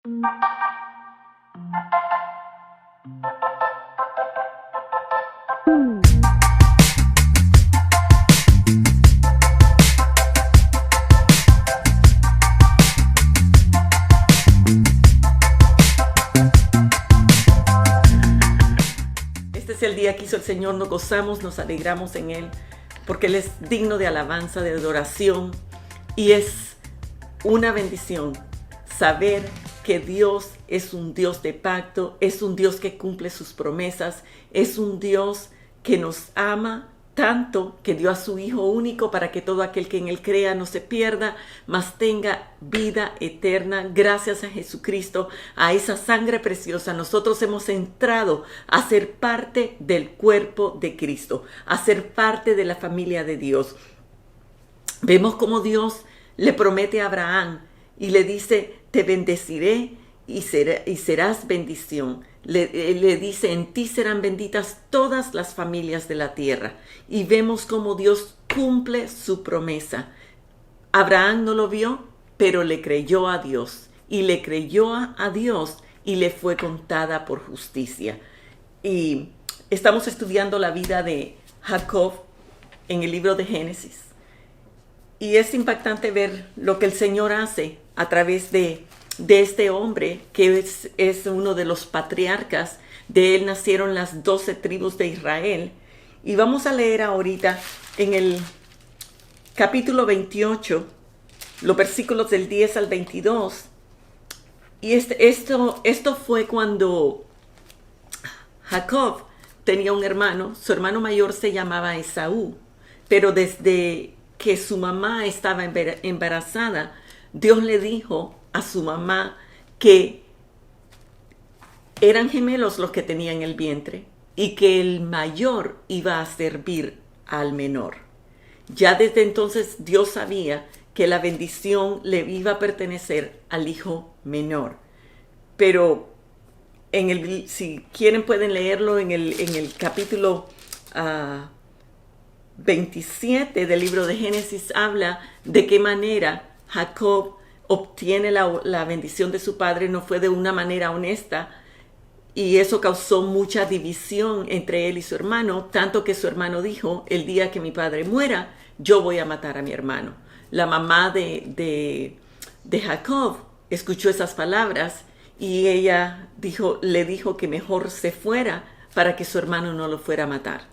Este es el día que hizo el Señor, nos gozamos, nos alegramos en Él, porque Él es digno de alabanza, de adoración, y es una bendición saber que Dios es un Dios de pacto, es un Dios que cumple sus promesas, es un Dios que nos ama tanto que dio a su Hijo único para que todo aquel que en Él crea no se pierda, mas tenga vida eterna. Gracias a Jesucristo, a esa sangre preciosa, nosotros hemos entrado a ser parte del cuerpo de Cristo, a ser parte de la familia de Dios. Vemos cómo Dios le promete a Abraham y le dice: te bendeciré y serás bendición. Le dice: en ti serán benditas todas las familias de la tierra. Y vemos cómo Dios cumple su promesa. Abraham no lo vio, pero le creyó a Dios. Y le creyó a Dios y le fue contada por justicia. Y estamos estudiando la vida de Jacob en el libro de Génesis. Y es impactante ver lo que el Señor hace a través de este hombre que es uno de los patriarcas. De él nacieron las 12 tribus de Israel. Y vamos a leer ahorita en el capítulo 28, los versículos del 10 al 22. Y esto fue cuando Jacob tenía un hermano. Su hermano mayor se llamaba Esaú. Pero desde que su mamá estaba embarazada, Dios le dijo a su mamá que eran gemelos los que tenían el vientre y que el mayor iba a servir al menor. Ya desde entonces Dios sabía que la bendición le iba a pertenecer al hijo menor. Pero si quieren pueden leerlo en el capítulo 27 del libro de Génesis. Habla de qué manera Jacob obtiene la bendición de su padre. No fue de una manera honesta, y eso causó mucha división entre él y su hermano, tanto que su hermano dijo: el día que mi padre muera, yo voy a matar a mi hermano. La mamá de Jacob escuchó esas palabras y ella le dijo que mejor se fuera para que su hermano no lo fuera a matar.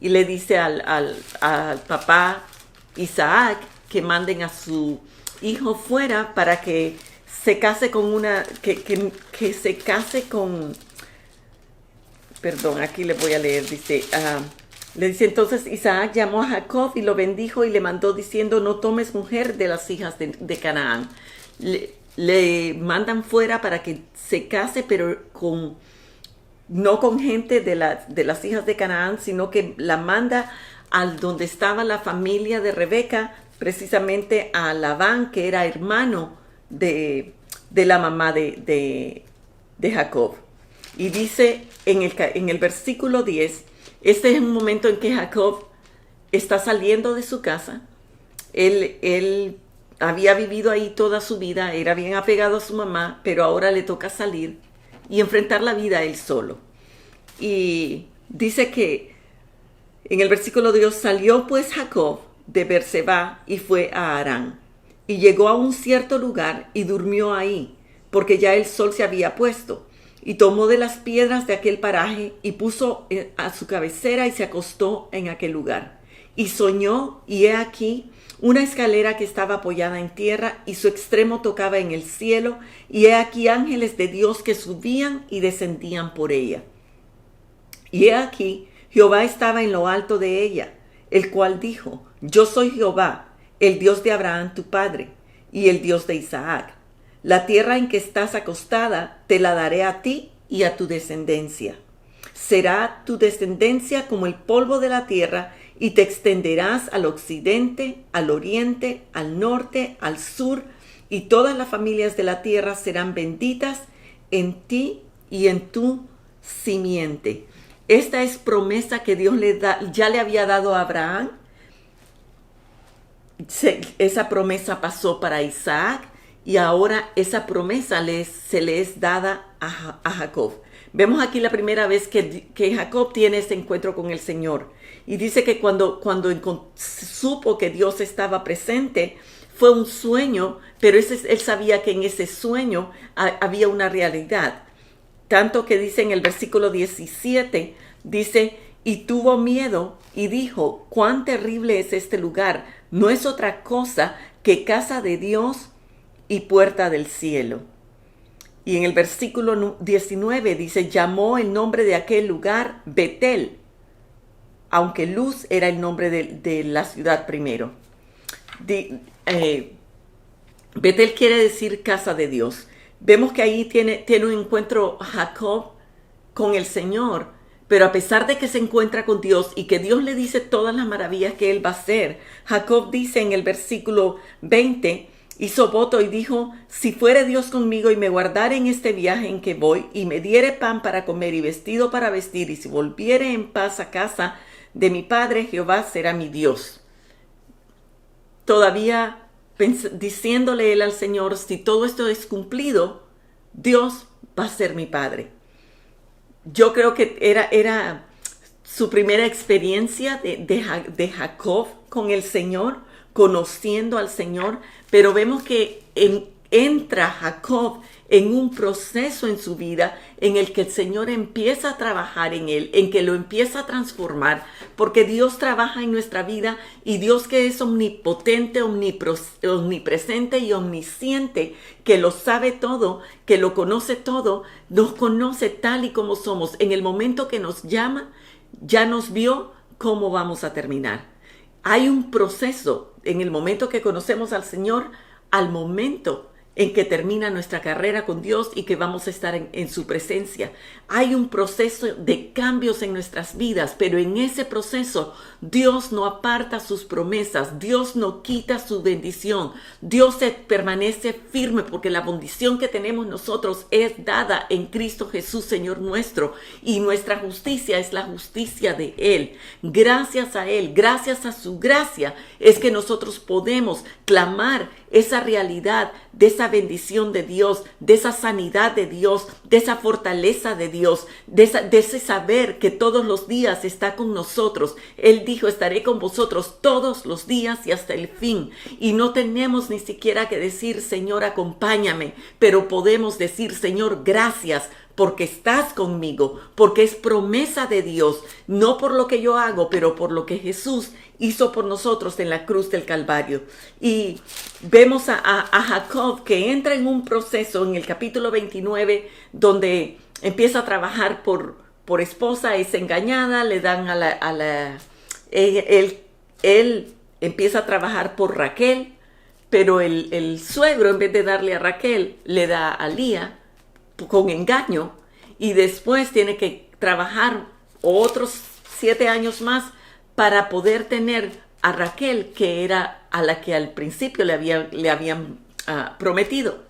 Y le dice al papá Isaac que manden a su hijo fuera para que se case con que se case con, perdón, aquí le voy a leer, le dice: entonces Isaac llamó a Jacob y lo bendijo y le mandó diciendo: no tomes mujer de las hijas de Canaán. Le mandan fuera para que se case, pero no con gente de las hijas de Canaán, sino que la manda al donde estaba la familia de Rebeca, precisamente a Labán, que era hermano de la mamá de Jacob. Y dice en el versículo 10, este es un momento en que Jacob está saliendo de su casa. Él había vivido ahí toda su vida, era bien apegado a su mamá, pero ahora le toca salir y enfrentar la vida él solo. Y dice que en el versículo 2: salió pues Jacob de Berseba y fue a Harán. Y llegó a un cierto lugar y durmió ahí, porque ya el sol se había puesto. Y tomó de las piedras de aquel paraje y puso a su cabecera y se acostó en aquel lugar. Y soñó, y he aquí una escalera que estaba apoyada en tierra, y su extremo tocaba en el cielo, y he aquí ángeles de Dios que subían y descendían por ella. Y he aquí Jehová estaba en lo alto de ella, el cual dijo: yo soy Jehová, el Dios de Abraham tu padre, y el Dios de Isaac. La tierra en que estás acostada te la daré a ti y a tu descendencia. Será tu descendencia como el polvo de la tierra, y te extenderás al occidente, al oriente, al norte, al sur, y todas las familias de la tierra serán benditas en ti y en tu simiente. Esta es promesa que Dios ya le había dado a Abraham. Esa promesa pasó para Isaac y ahora esa promesa se le es dada a Jacob. Vemos aquí la primera vez que Jacob tiene ese encuentro con el Señor. Y dice que cuando supo que Dios estaba presente, fue un sueño, pero él sabía que en ese sueño había una realidad. Tanto que dice en el versículo 17, dice, y tuvo miedo y dijo, cuán terrible es este lugar. No es otra cosa que casa de Dios y puerta del cielo. Y en el versículo 19 dice, llamó el nombre de aquel lugar Betel, aunque Luz era el nombre de la ciudad primero. Betel quiere decir casa de Dios. Vemos que ahí tiene un encuentro Jacob con el Señor, pero a pesar de que se encuentra con Dios y que Dios le dice todas las maravillas que él va a hacer, Jacob dice en el versículo 20, hizo voto y dijo, si fuere Dios conmigo y me guardare en este viaje en que voy, y me diere pan para comer y vestido para vestir, y si volviere en paz a casa de mi padre, Jehová será mi Dios. Todavía diciéndole él al Señor, si todo esto es cumplido, Dios va a ser mi Padre. Yo creo que era su primera experiencia de Jacob con el Señor, conociendo al Señor, pero vemos que entra Jacob en un proceso en su vida en el que el Señor empieza a trabajar en él, en que lo empieza a transformar, porque Dios trabaja en nuestra vida y Dios que es omnipotente, omnipresente y omnisciente, que lo sabe todo, que lo conoce todo, nos conoce tal y como somos. En el momento que nos llama, ya nos vio cómo vamos a terminar. Hay un proceso en el momento que conocemos al Señor, al momento en que termina nuestra carrera con Dios y que vamos a estar en su presencia. Hay un proceso de cambios en nuestras vidas, pero en ese proceso Dios no aparta sus promesas, Dios no quita su bendición, Dios permanece firme porque la bendición que tenemos nosotros es dada en Cristo Jesús, Señor nuestro, y nuestra justicia es la justicia de Él. Gracias a Él, gracias a su gracia, es que nosotros podemos clamar esa realidad de esa bendición de Dios, de esa sanidad de Dios, de esa fortaleza de Dios, de ese saber que todos los días está con nosotros. Él dijo, estaré con vosotros todos los días y hasta el fin. Y no tenemos ni siquiera que decir, Señor, acompáñame, pero podemos decir, Señor, gracias, porque estás conmigo, porque es promesa de Dios, no por lo que yo hago, pero por lo que Jesús hizo por nosotros en la cruz del Calvario. Y vemos a Jacob que entra en un proceso en el capítulo 29, donde empieza a trabajar por esposa, es engañada, le dan él empieza a trabajar por Raquel, pero el suegro, en vez de darle a Raquel, le da a Lía con engaño, y después tiene que trabajar otros 7 años más para poder tener a Raquel, que era a la que al principio le habían prometido.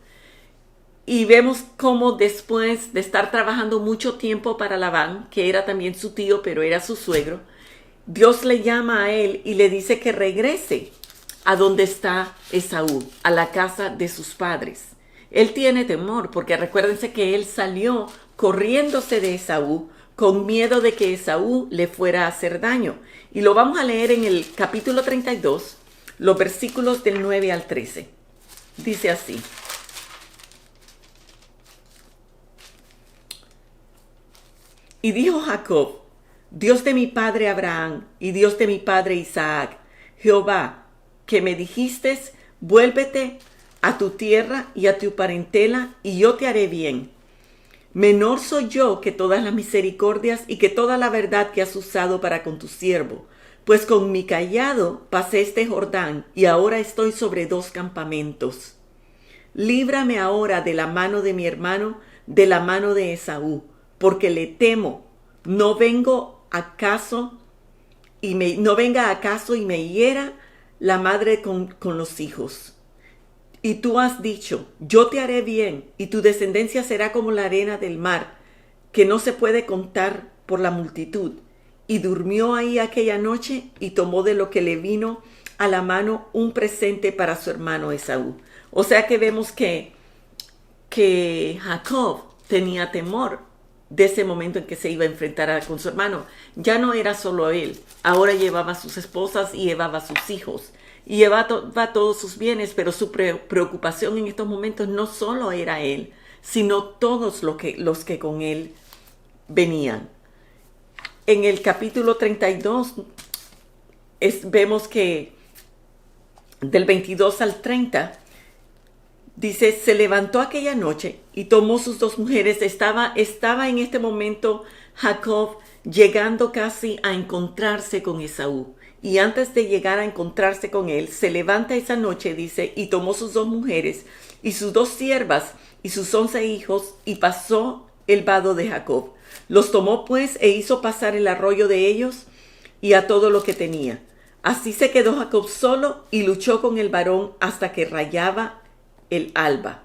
Y vemos cómo después de estar trabajando mucho tiempo para Labán, que era también su tío, pero era su suegro, Dios le llama a él y le dice que regrese a donde está Esaú, a la casa de sus padres. Él tiene temor, porque recuérdense que él salió corriéndose de Esaú con miedo de que Esaú le fuera a hacer daño. Y lo vamos a leer en el capítulo 32, los versículos del 9 al 13. Dice así. Y dijo Jacob, Dios de mi padre Abraham y Dios de mi padre Isaac, Jehová, que me dijiste, vuélvete a tu tierra y a tu parentela, y yo te haré bien. Menor soy yo que todas las misericordias y que toda la verdad que has usado para con tu siervo, pues con mi cayado pasé este Jordán, y ahora estoy sobre 2 campamentos. Líbrame ahora de la mano de mi hermano, de la mano de Esaú, porque le temo, no venga acaso y me hiera la madre con los hijos. Y tú has dicho, yo te haré bien, y tu descendencia será como la arena del mar, que no se puede contar por la multitud. Y durmió ahí aquella noche, y tomó de lo que le vino a la mano un presente para su hermano Esaú. O sea que vemos que Jacob tenía temor de ese momento en que se iba a enfrentar con su hermano. Ya no era solo él, ahora llevaba a sus esposas y llevaba a sus hijos y llevaba todos sus bienes, pero su preocupación en estos momentos no solo era él, sino todos los que con él venían. En el capítulo 32 vemos que del 22 al 30 dice, se levantó aquella noche y tomó sus dos mujeres. Estaba en este momento Jacob llegando casi a encontrarse con Esaú. Y antes de llegar a encontrarse con él, se levanta esa noche, dice, y tomó sus dos mujeres y sus dos siervas y sus 11 hijos y pasó el vado de Jacob. Los tomó pues e hizo pasar el arroyo de ellos y a todo lo que tenía. Así se quedó Jacob solo y luchó con el varón hasta que rayaba el alba.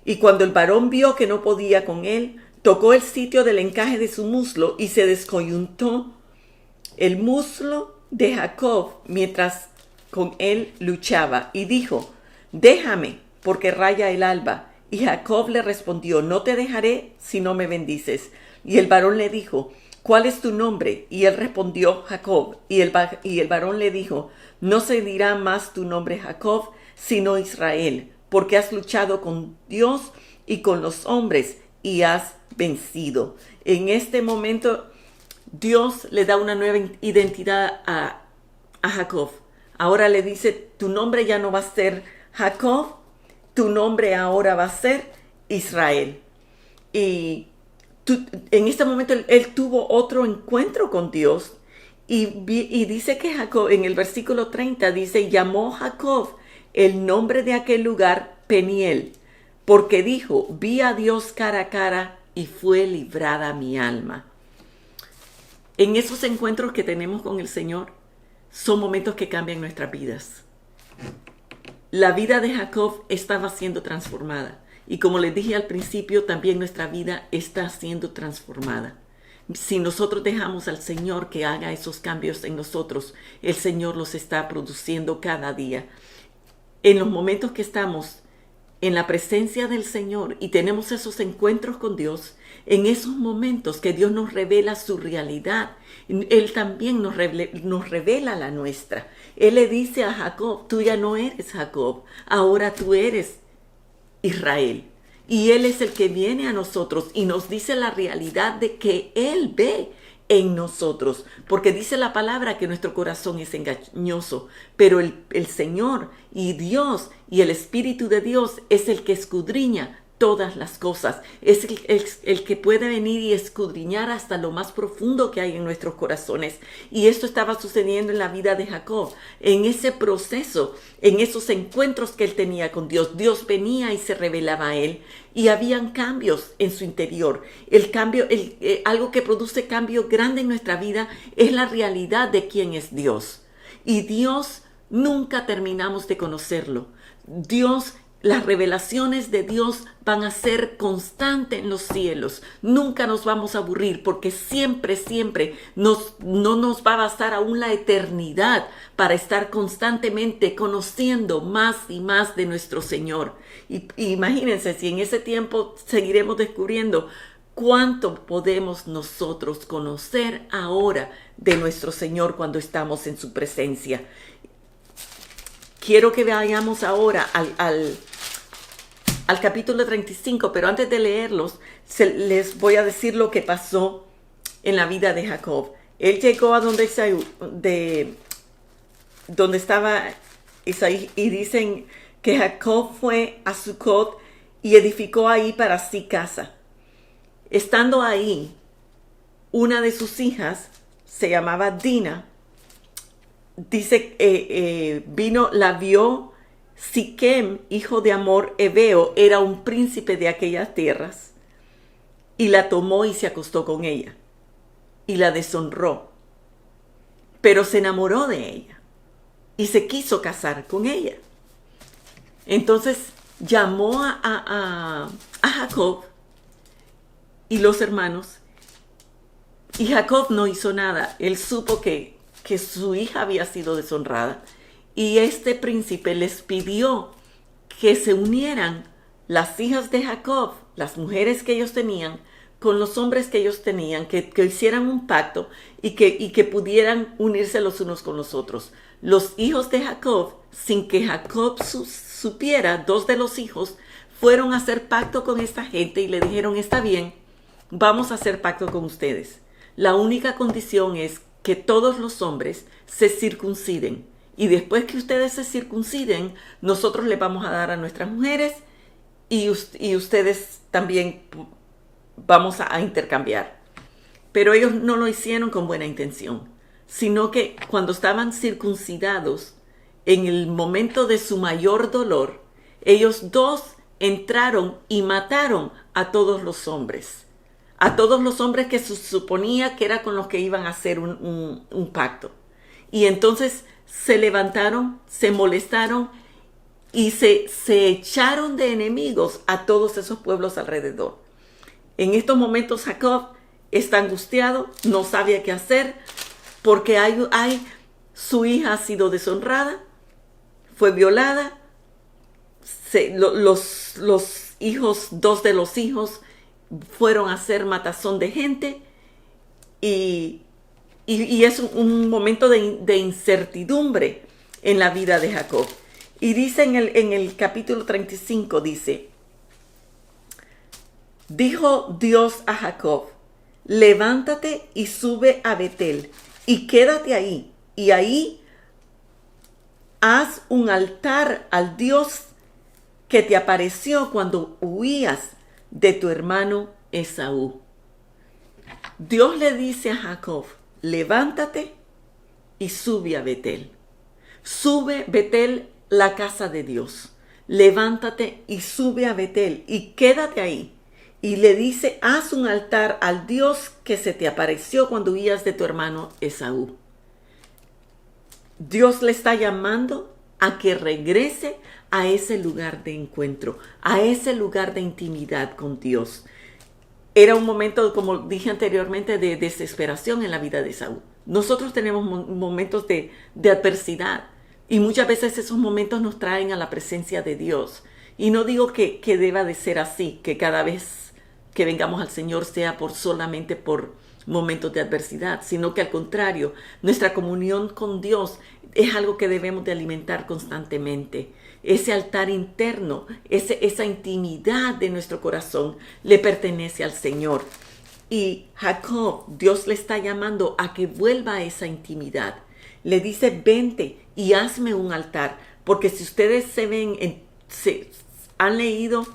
Y cuando el varón vio que no podía con él, tocó el sitio del encaje de su muslo y se descoyuntó el muslo de Jacob mientras con él luchaba. Y dijo, déjame, porque raya el alba. Y Jacob le respondió, no te dejaré si no me bendices. Y el varón le dijo, ¿cuál es tu nombre? Y él respondió, Jacob. Y el varón le dijo, no se dirá más tu nombre Jacob, sino Israel, porque has luchado con Dios y con los hombres y has vencido. En este momento, Dios le da una nueva identidad a Jacob. Ahora le dice, tu nombre ya no va a ser Jacob, tu nombre ahora va a ser Israel. Y en este momento él tuvo otro encuentro con Dios. Y dice que Jacob, en el versículo 30, dice, llamó Jacob el nombre de aquel lugar Peniel, porque dijo, vi a Dios cara a cara y fue librada mi alma. En esos encuentros que tenemos con el Señor, son momentos que cambian nuestras vidas. La vida de Jacob estaba siendo transformada. Y como les dije al principio, también nuestra vida está siendo transformada. Si nosotros dejamos al Señor que haga esos cambios en nosotros, el Señor los está produciendo cada día. En los momentos que estamos en la presencia del Señor y tenemos esos encuentros con Dios, en esos momentos que Dios nos revela su realidad, Él también nos revela la nuestra. Él le dice a Jacob, tú ya no eres Jacob, ahora tú eres Israel. Y Él es el que viene a nosotros y nos dice la realidad de que Él ve en nosotros, porque dice la palabra que nuestro corazón es engañoso, pero el Señor y Dios y el Espíritu de Dios es el que escudriña todas las cosas, es el que puede venir y escudriñar hasta lo más profundo que hay en nuestros corazones. Y esto estaba sucediendo en la vida de Jacob, en ese proceso, en esos encuentros que él tenía con Dios. Dios venía y se revelaba a él y habían cambios en su interior. El cambio, algo que produce cambio grande en nuestra vida es la realidad de quién es Dios. Y Dios nunca terminamos de conocerlo. Las revelaciones de Dios van a ser constantes en los cielos. Nunca nos vamos a aburrir porque siempre no nos va a bastar aún la eternidad para estar constantemente conociendo más y más de nuestro Señor. Y imagínense si en ese tiempo seguiremos descubriendo cuánto podemos nosotros conocer ahora de nuestro Señor cuando estamos en su presencia. Quiero que vayamos ahora al capítulo 35, pero antes de leerlos, les voy a decir lo que pasó en la vida de Jacob. Él llegó a donde estaba Isaí, y dicen que Jacob fue a Sucot y edificó ahí para sí casa. Estando ahí, una de sus hijas se llamaba Dina. Dice, la vio Siquem, hijo de Amor Heveo, era un príncipe de aquellas tierras, y la tomó y se acostó con ella, y la deshonró, pero se enamoró de ella, y se quiso casar con ella. Entonces llamó a Jacob y los hermanos, y Jacob no hizo nada. Él supo que su hija había sido deshonrada, y este príncipe les pidió que se unieran las hijas de Jacob, las mujeres que ellos tenían, con los hombres que ellos tenían, que hicieran un pacto y que pudieran unirse los unos con los otros. Los hijos de Jacob, sin que Jacob supiera, dos de los hijos fueron a hacer pacto con esta gente y le dijeron, está bien, vamos a hacer pacto con ustedes. La única condición es que todos los hombres se circunciden. Y después que ustedes se circunciden, nosotros les vamos a dar a nuestras mujeres y ustedes también vamos a intercambiar. Pero ellos no lo hicieron con buena intención, sino que cuando estaban circuncidados, en el momento de su mayor dolor, ellos dos entraron y mataron a todos los hombres. A todos los hombres que se suponía que era con los que iban a hacer un pacto. Y entonces se levantaron, se molestaron y se echaron de enemigos a todos esos pueblos alrededor. En estos momentos Jacob está angustiado, no sabe qué hacer, porque su hija ha sido deshonrada, fue violada, dos de los hijos fueron a hacer matazón de gente y es un momento de incertidumbre en la vida de Jacob. Y dice en el capítulo 35, dice, dijo Dios a Jacob, levántate y sube a Betel y quédate ahí, y ahí haz un altar al Dios que te apareció cuando huías de tu hermano Esaú. Dios le dice a Jacob, levántate y sube a Betel. Sube Betel, la casa de Dios. Levántate y sube a Betel y quédate ahí. Y le dice, haz un altar al Dios que se te apareció cuando huías de tu hermano Esaú. Dios le está llamando a que regrese a ese lugar de encuentro, a ese lugar de intimidad con Dios. Era un momento, como dije anteriormente, de desesperación en la vida de Esaú. Nosotros tenemos momentos de adversidad y muchas veces esos momentos nos traen a la presencia de Dios. Y no digo que deba de ser así, que cada vez que vengamos al Señor sea solamente por momentos de adversidad, sino que al contrario, nuestra comunión con Dios es algo que debemos de alimentar constantemente. Ese altar interno, esa intimidad de nuestro corazón le pertenece al Señor. Y Jacob, Dios le está llamando a que vuelva a esa intimidad. Le dice, vente y hazme un altar, porque si ustedes han leído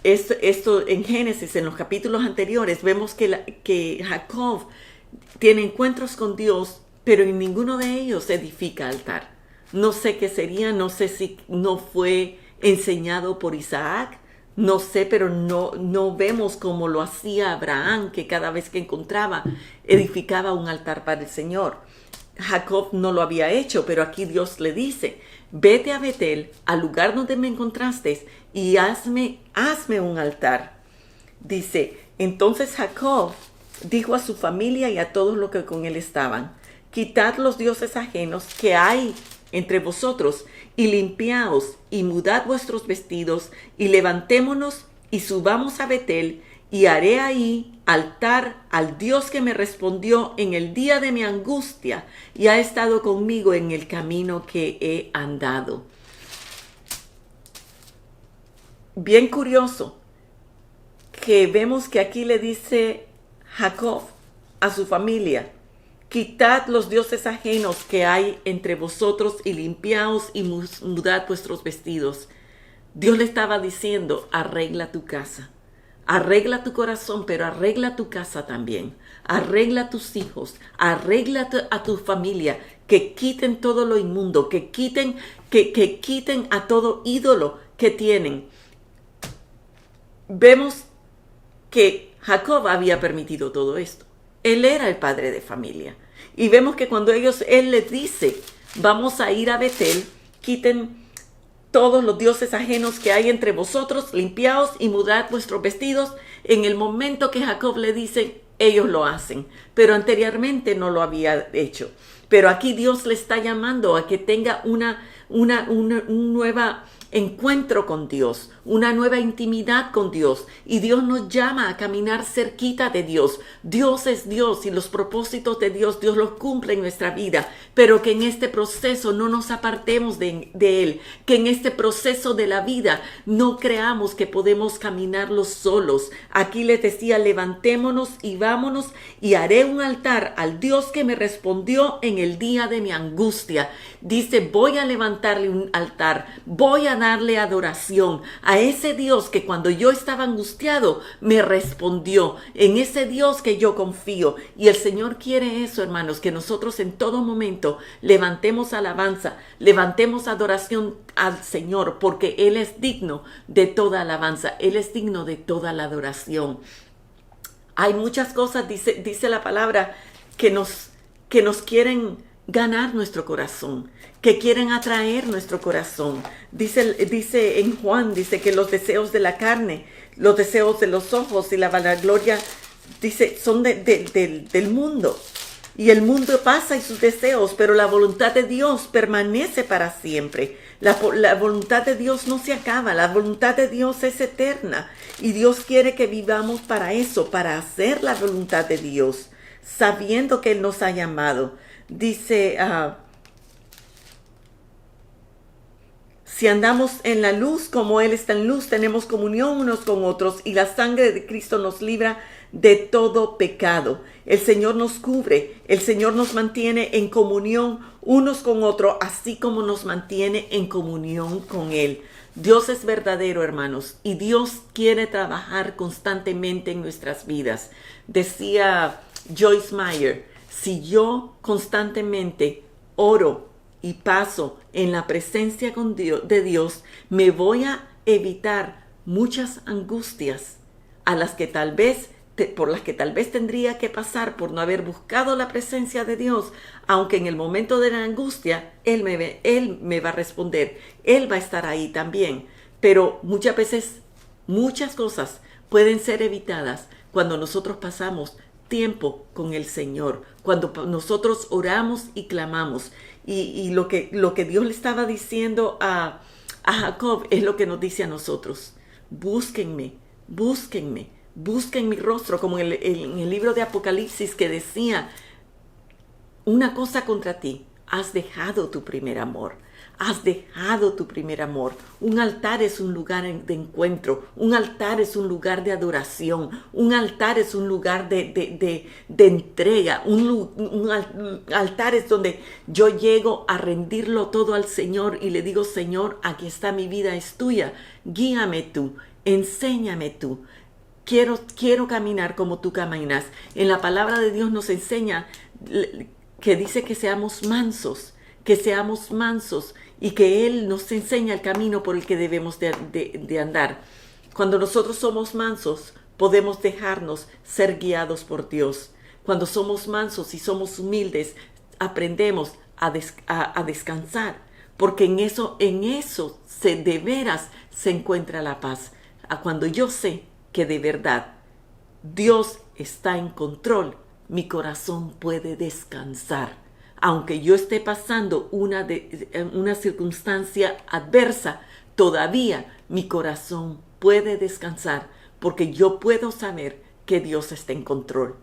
esto en Génesis, en los capítulos anteriores, vemos que Jacob tiene encuentros con Dios, pero en ninguno de ellos edifica altar. No sé qué sería, no sé si no fue enseñado por Isaac, no sé, pero no vemos como lo hacía Abraham, que cada vez que encontraba, edificaba un altar para el Señor. Jacob no lo había hecho, pero aquí Dios le dice, vete a Betel, al lugar donde me encontraste, y hazme un altar. Dice, entonces Jacob dijo a su familia y a todos los que con él estaban, quitad los dioses ajenos que hay entre vosotros, y limpiaos, y mudad vuestros vestidos, y levantémonos, y subamos a Betel, y haré ahí altar al Dios que me respondió en el día de mi angustia, y ha estado conmigo en el camino que he andado. Bien curioso, que vemos que aquí le dice Jacob a su familia, quitad los dioses ajenos que hay entre vosotros y limpiaos y mudad vuestros vestidos. Dios le estaba diciendo, arregla tu casa, arregla tu corazón, pero arregla tu casa también. Arregla a tus hijos, arregla a tu familia, que quiten todo lo inmundo, que quiten a todo ídolo que tienen. Vemos que Jacob había permitido todo esto. Él era el padre de familia. Y vemos que cuando él les dice, vamos a ir a Betel, quiten todos los dioses ajenos que hay entre vosotros, limpiaos y mudad vuestros vestidos. En el momento que Jacob le dice, ellos lo hacen. Pero anteriormente no lo había hecho. Pero aquí Dios le está llamando a que tenga un nuevo encuentro con Dios, una nueva intimidad con Dios. Y Dios nos llama a caminar cerquita de Dios. Dios es Dios y los propósitos de Dios los cumple en nuestra vida. Pero que en este proceso no nos apartemos de Él. Que en este proceso de la vida no creamos que podemos caminarlos solos. Aquí les decía, levantémonos y vámonos y haré un altar al Dios que me respondió en el día de mi angustia. Dice, voy a levantarle un altar, voy a darle adoración a ese Dios que cuando yo estaba angustiado me respondió, en ese Dios que yo confío. Y el Señor quiere eso, hermanos, que nosotros en todo momento levantemos alabanza, levantemos adoración al Señor, porque Él es digno de toda alabanza, Él es digno de toda la adoración. Hay muchas cosas, dice la palabra, que nos quieren ganar nuestro corazón, que quieren atraer nuestro corazón. Dice en Juan, dice que los deseos de la carne, los deseos de los ojos y la vanagloria, dice, son del mundo. Y el mundo pasa y sus deseos, pero la voluntad de Dios permanece para siempre. La voluntad de Dios no se acaba, la voluntad de Dios es eterna. Y Dios quiere que vivamos para eso, para hacer la voluntad de Dios, sabiendo que Él nos ha llamado. Dice, si andamos en la luz como Él está en luz, tenemos comunión unos con otros y la sangre de Cristo nos libra de todo pecado. El Señor nos cubre, el Señor nos mantiene en comunión unos con otros, así como nos mantiene en comunión con Él. Dios es verdadero, hermanos, y Dios quiere trabajar constantemente en nuestras vidas. Decía Joyce Meyer, si yo constantemente oro y paso en la presencia de Dios, me voy a evitar muchas angustias por las que tal vez tendría que pasar por no haber buscado la presencia de Dios, aunque en el momento de la angustia Él me va a responder, Él va a estar ahí también. Pero muchas veces, muchas cosas pueden ser evitadas cuando nosotros pasamos tiempo con el Señor, cuando nosotros oramos y clamamos. Y lo que Dios le estaba diciendo a Jacob es lo que nos dice a nosotros. Búsquenme, busquen mi rostro, como en el libro de Apocalipsis que decía, una cosa contra ti, has dejado tu primer amor. Has dejado tu primer amor. Un altar es un lugar de encuentro. Un altar es un lugar de adoración. Un altar es un lugar de entrega. Un altar es donde yo llego a rendirlo todo al Señor y le digo, Señor, aquí está mi vida, es tuya. Guíame tú, enséñame tú. Quiero caminar como tú caminas. En la palabra de Dios nos enseña que dice que seamos mansos y que Él nos enseña el camino por el que debemos de andar. Cuando nosotros somos mansos, podemos dejarnos ser guiados por Dios. Cuando somos mansos y somos humildes, aprendemos a descansar, porque en eso de veras se encuentra la paz. Cuando yo sé que de verdad Dios está en control, mi corazón puede descansar. Aunque yo esté pasando una circunstancia adversa, todavía mi corazón puede descansar, porque yo puedo saber que Dios está en control.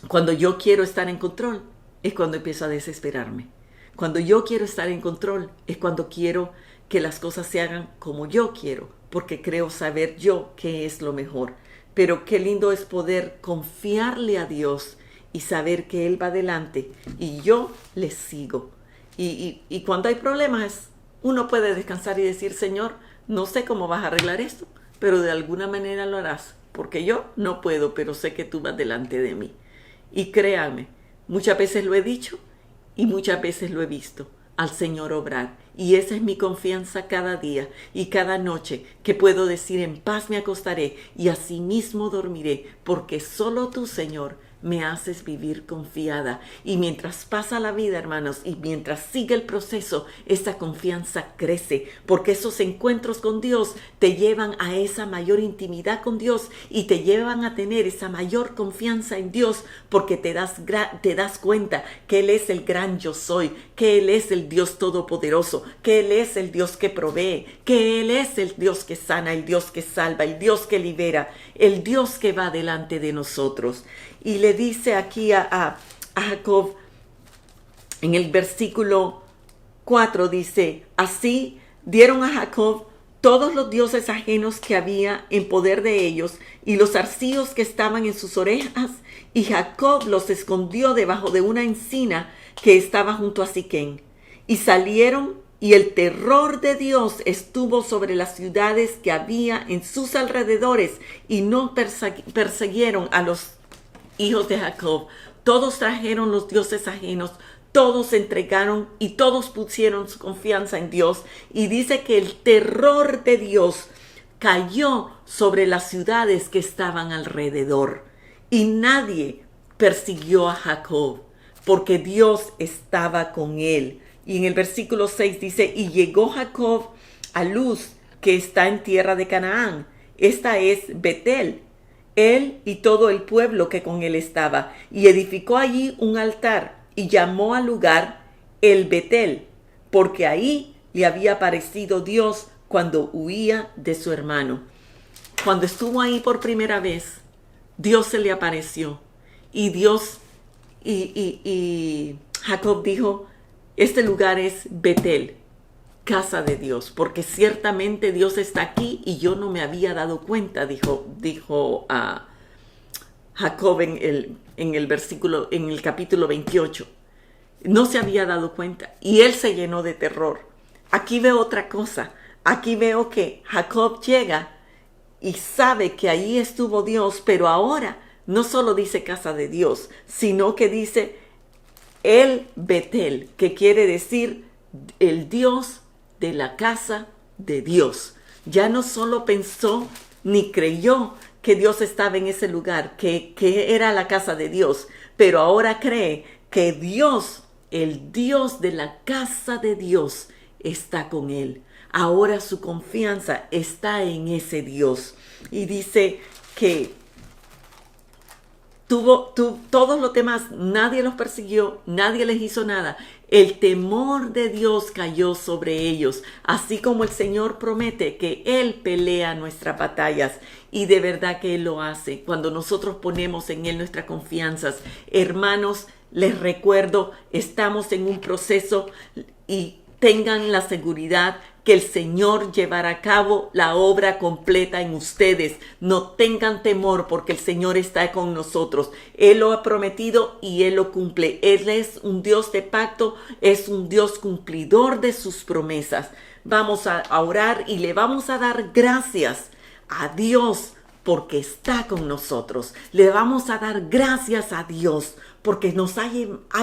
Cuando yo quiero estar en control, es cuando empiezo a desesperarme. Cuando yo quiero estar en control, es cuando quiero que las cosas se hagan como yo quiero, porque creo saber yo qué es lo mejor. Pero qué lindo es poder confiarle a Dios y saber que Él va adelante y yo le sigo. Y cuando hay problemas, uno puede descansar y decir, Señor, no sé cómo vas a arreglar esto, pero de alguna manera lo harás, porque yo no puedo, pero sé que tú vas delante de mí. Y créanme, muchas veces lo he dicho y muchas veces lo he visto al Señor obrar. Y esa es mi confianza cada día y cada noche, que puedo decir, en paz me acostaré y asimismo dormiré, porque solo tú, Señor, me haces vivir confiada. Y mientras pasa la vida, hermanos, y mientras sigue el proceso, esa confianza crece, porque esos encuentros con Dios te llevan a esa mayor intimidad con Dios y te llevan a tener esa mayor confianza en Dios, porque te das cuenta que Él es el gran yo soy, que Él es el Dios todopoderoso, que Él es el Dios que provee, que Él es el Dios que sana, el Dios que salva, el Dios que libera, el Dios que va delante de nosotros. Y le dice aquí a Jacob, en el versículo 4 dice, así dieron a Jacob todos los dioses ajenos que había en poder de ellos y los arcillos que estaban en sus orejas, y Jacob los escondió debajo de una encina que estaba junto a Siquén. Y salieron, y el terror de Dios estuvo sobre las ciudades que había en sus alrededores, y no persiguieron a los hijos de Jacob. Todos trajeron los dioses ajenos, todos se entregaron y todos pusieron su confianza en Dios. Y dice que el terror de Dios cayó sobre las ciudades que estaban alrededor. Y nadie persiguió a Jacob, porque Dios estaba con él. Y en el versículo 6 dice, y llegó Jacob a Luz, que está en tierra de Canaán. Esta es Betel, él y todo el pueblo que con él estaba, y edificó allí un altar, y llamó al lugar el Betel, porque ahí le había aparecido Dios cuando huía de su hermano. Cuando estuvo ahí por primera vez, Dios se le apareció, y Jacob dijo, este lugar es Betel, casa de Dios, porque ciertamente Dios está aquí y yo no me había dado cuenta, dijo a Jacob en el capítulo 28. No se había dado cuenta y él se llenó de terror. Aquí veo otra cosa. Aquí veo que Jacob llega y sabe que ahí estuvo Dios, pero ahora no solo dice casa de Dios, sino que dice el Betel, que quiere decir el Dios de la casa de Dios. Ya no solo pensó ni creyó que Dios estaba en ese lugar, que era la casa de Dios, pero ahora cree que Dios, el Dios de la casa de Dios, está con él. Ahora su confianza está en ese Dios. Y dice que todos los demás, nadie los persiguió, nadie les hizo nada. El temor de Dios cayó sobre ellos, así como el Señor promete que Él pelea nuestras batallas, y de verdad que Él lo hace cuando nosotros ponemos en Él nuestras confianzas. Hermanos, les recuerdo, estamos en un proceso y tengan la seguridad que el Señor llevará a cabo la obra completa en ustedes. No tengan temor porque el Señor está con nosotros. Él lo ha prometido y Él lo cumple. Él es un Dios de pacto, es un Dios cumplidor de sus promesas. Vamos a orar y le vamos a dar gracias a Dios porque está con nosotros. Le vamos a dar gracias a Dios porque nos ha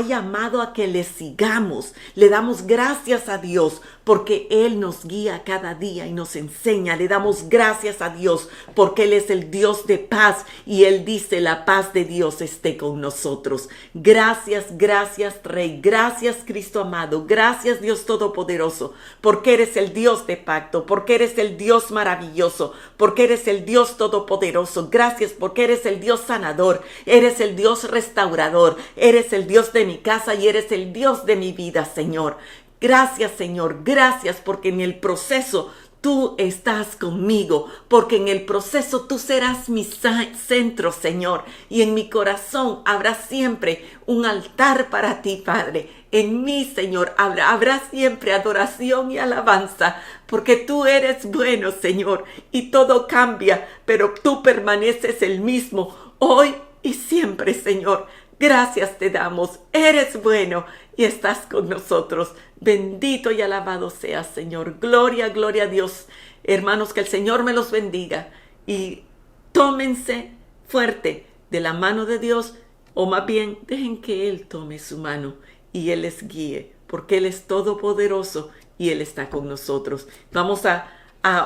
llamado a que le sigamos. Le damos gracias a Dios porque Él nos guía cada día y nos enseña. Le damos gracias a Dios porque Él es el Dios de paz y Él dice la paz de Dios esté con nosotros. Gracias, gracias Rey, gracias Cristo amado, gracias Dios Todopoderoso, porque eres el Dios de pacto, porque eres el Dios maravilloso, porque eres el Dios Todopoderoso. Gracias porque eres el Dios sanador, eres el Dios restaurador. Eres el Dios de mi casa y eres el Dios de mi vida, Señor. Gracias, Señor. Gracias porque en el proceso tú estás conmigo, porque en el proceso tú serás mi centro, Señor. Y en mi corazón habrá siempre un altar para ti, Padre. En mí, Señor, habrá siempre adoración y alabanza, porque tú eres bueno, Señor, y todo cambia, pero tú permaneces el mismo hoy y siempre, Señor. Gracias te damos, eres bueno y estás con nosotros. Bendito y alabado seas, Señor. Gloria, gloria a Dios. Hermanos, que el Señor me los bendiga y tómense fuerte de la mano de Dios, o más bien dejen que Él tome su mano y Él les guíe, porque Él es todopoderoso y Él está con nosotros. Vamos a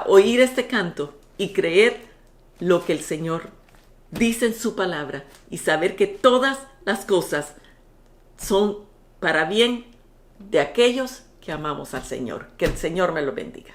oír este canto y creer lo que el Señor dice en su palabra y saber que todas las cosas son para bien de aquellos que amamos al Señor. Que el Señor me lo bendiga.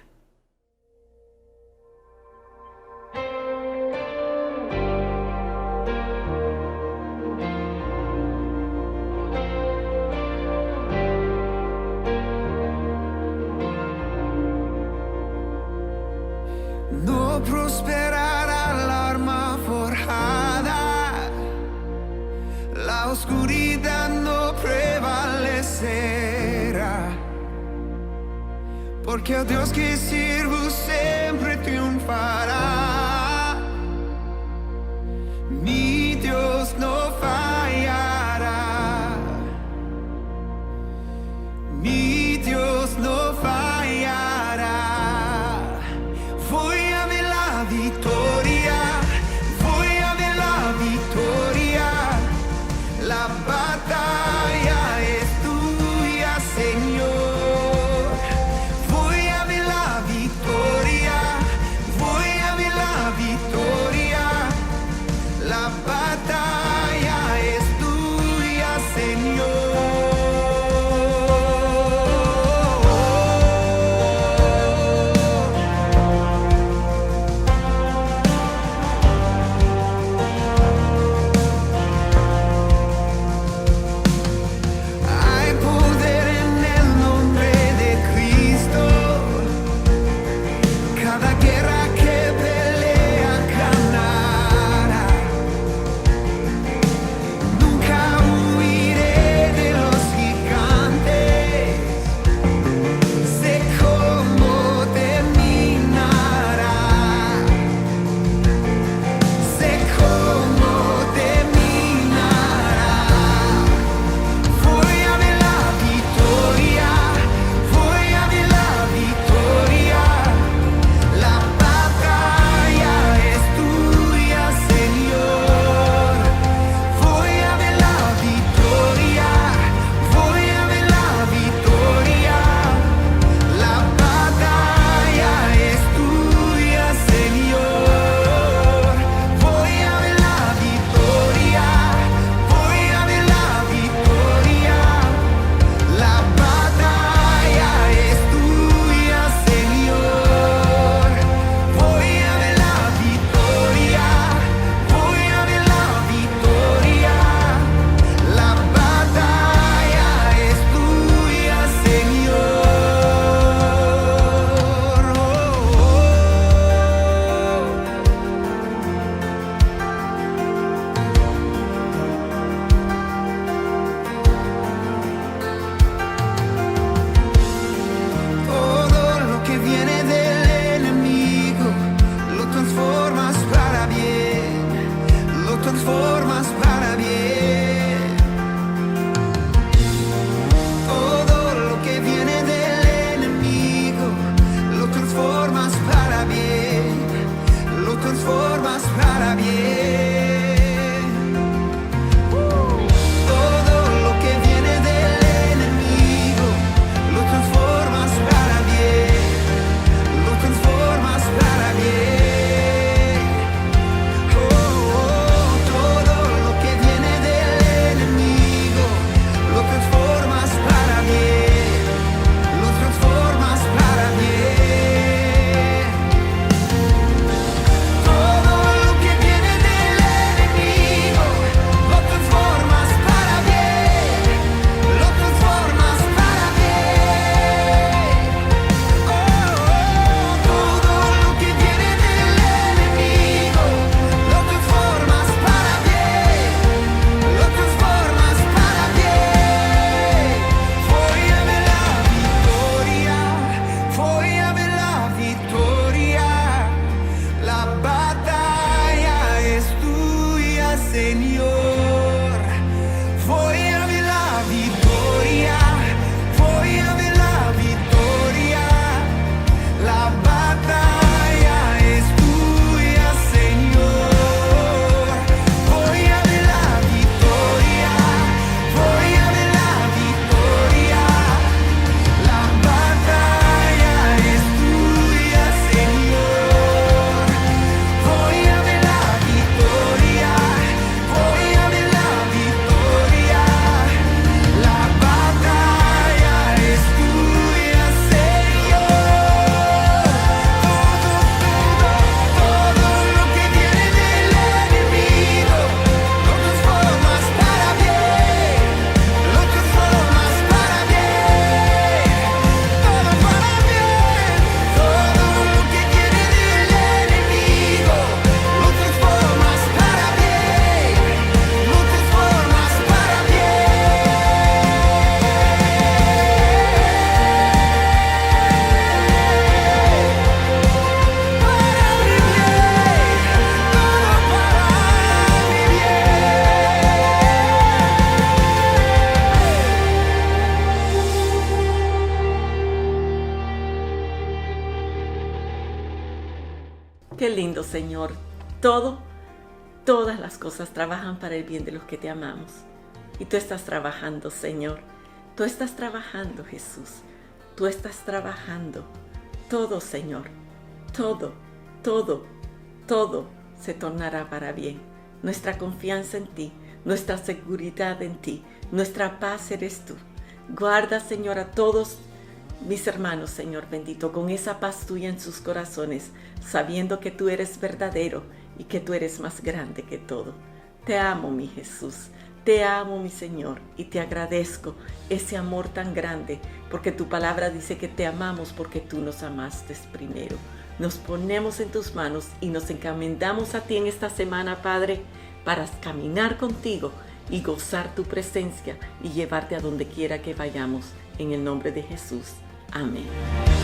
No prosperará la arma forjada, la oscuridad no prevalecerá, porque el Dios que sirvo siempre triunfará. Mi Dios no fallará, mi Dios no fallará. Voy a ver la victoria, voy a ver la victoria. La batalla es tuya, Señor. Voy a ver la victoria, voy a ver la victoria. La batalla es tuya, Señor. Hay poder en el nombre de Cristo. Cada guerra que pelea ganará. Nunca huiré de los gigantes. Sé cómo terminará. Sé cómo terminará. Voy a ver la victoria, voy a ver la victoria. La batalla es tuya, Señor. Voy a ver la victoria, voy a ver la victoria. La batalla es tuya, Señor. Voy a ver la victoria, voy a ver la victoria. La batalla es tuya, Señor. Voy a ver la victoria, voy a ver la victoria. La batalla es tuya, Señor. Todo lo que viene del enemigo lo transformas para bien, lo transformas para bien. Todo lo que viene del enemigo lo transformas para bien, lo transformas para bien. Todo lo que viene del enemigo lo transformas para bien, lo transformas para bien. Todo lo que viene del enemigo lo transformas para bien, lo transformas para bien. Todo lo que viene del enemigo lo transformas para bien, lo transformas para bien. Todo lo que viene del enemigo lo transformas para bien, lo transformas para bien. Voy a ver la victoria, voy a ver la victoria. La batalla es tuya, Señor. Voy a ver la victoria, voy a ver la victoria. La batalla es tuya, Señor. Voy a ver la victoria, voy a ver la victoria. La batalla es tuya, Señor. Voy a ver la victoria, lindo, Señor. Todas las cosas trabajan para el bien de los que te amamos. Y tú estás trabajando, Señor. Tú estás trabajando, Jesús. Tú estás trabajando. Todo, Señor. Todo se tornará para bien. Nuestra confianza en ti, nuestra seguridad en ti, nuestra paz eres tú. Guarda, Señor, a todos mis hermanos, Señor bendito, con esa paz tuya en sus corazones, sabiendo que tú eres verdadero y que tú eres más grande que todo. Te amo, mi Jesús. Te amo, mi Señor, y te agradezco ese amor tan grande, porque tu palabra dice que te amamos porque tú nos amaste primero. Nos ponemos en tus manos y nos encomendamos a ti en esta semana, Padre, para caminar contigo y gozar tu presencia y llevarte a donde quiera que vayamos. En el nombre de Jesús. Amén.